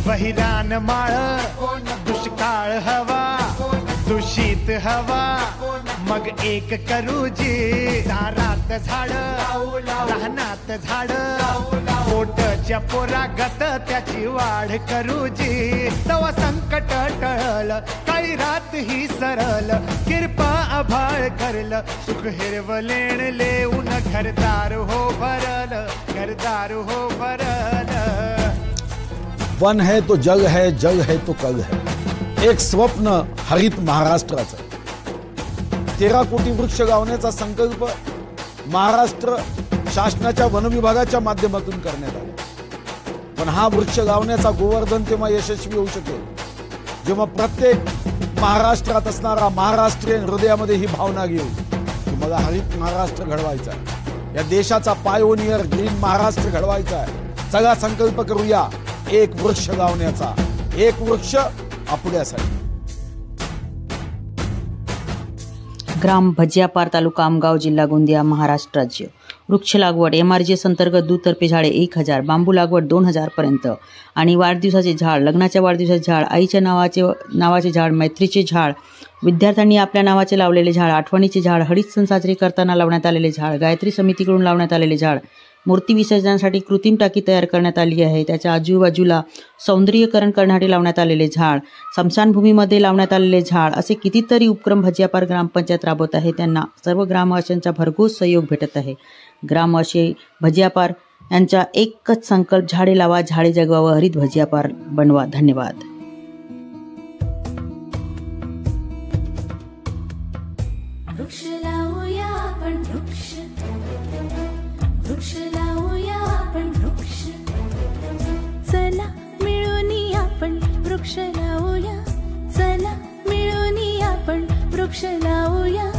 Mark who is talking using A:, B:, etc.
A: बहिरान माळ, दुष्काळ हवा, दूषित हवा, मग एक करूजी. दारात झाड, राहनात झाड, पोटच्या पोरागत त्याची वाढ करूजी. तवा संकट टळल, काळी रात ही सरल, किरपा आभाळ करल, सुख हिरवलेण लेऊन घरदार हो भरल, घरदार हो भरल.
B: वन है तो जग है, जग है तो कल है. एक स्वप्न हरित महाराष्ट्राचं. 13 कोटी वृक्ष लावण्याचा संकल्प महाराष्ट्र शासनाच्या वन विभागाच्या माध्यमातून करण्यात आला. पण हा वृक्ष लावण्याचा गोवर्धन तेव्हा यशस्वी होऊ शकेल जेव्हा प्रत्येक महाराष्ट्रात असणारा महाराष्ट्रीयन हृदयामध्ये ही भावना घेऊ की मला हरित महाराष्ट्र घडवायचा आहे, या देशाचा पायोनियर ग्रीन महाराष्ट्र घडवायचा आहे. सगळा संकल्प करूया एक वृक्ष लावण्याचा, एक वृक्ष आपल्यासाठी.
C: ग्राम भजियापार, तालुका आमगाव, जिल्हा गोंदिया, महाराष्ट्र राज्य. वृक्ष लागवड MRGS अंतर्गत दुतर्फे झाडे 1000, बांबू लागवड 2000 पर्यंत आणि वाढदिवसाचे झाड, लग्नाच्या वाढदिवसाचे झाड, आईच्या नावाचे झाड, मैत्रीचे झाड, विद्यार्थ्यांनी आपल्या नावाचे लावलेले झाड, आठवणीचे झाड, हरित सण साजरे करताना लावण्यात आलेले झाड, गायत्री समितीकडून लावण्यात आलेले झाड, मूर्ती विसर्जनासाठी कृत्रिम टाकी तयार करण्यात आली आहे, त्याच्या आजूबाजूला सौंदर्यीकरण करण्यासाठी लावण्यात आलेले झाड, स्मशानभूमीमध्ये लावण्यात आलेले झाड, असे कितीतरी उपक्रम भजियापार ग्रामपंचायत राबवत आहे. त्यांना सर्व ग्रामवासियांचा भरघोस सहयोग भेटत आहे. ग्रामवासी भजियापार यांचा एकच संकल्प, झाडे लावा, झाडे जगवावं, हरित भजियापार बनवा. धन्यवाद.
D: वृक्ष लावूया आपण वृक्ष, वृक्ष लावूया आपण वृक्ष, चला मिळून आपण वृक्ष लावूया, चला मिळून आपण वृक्ष लावूया.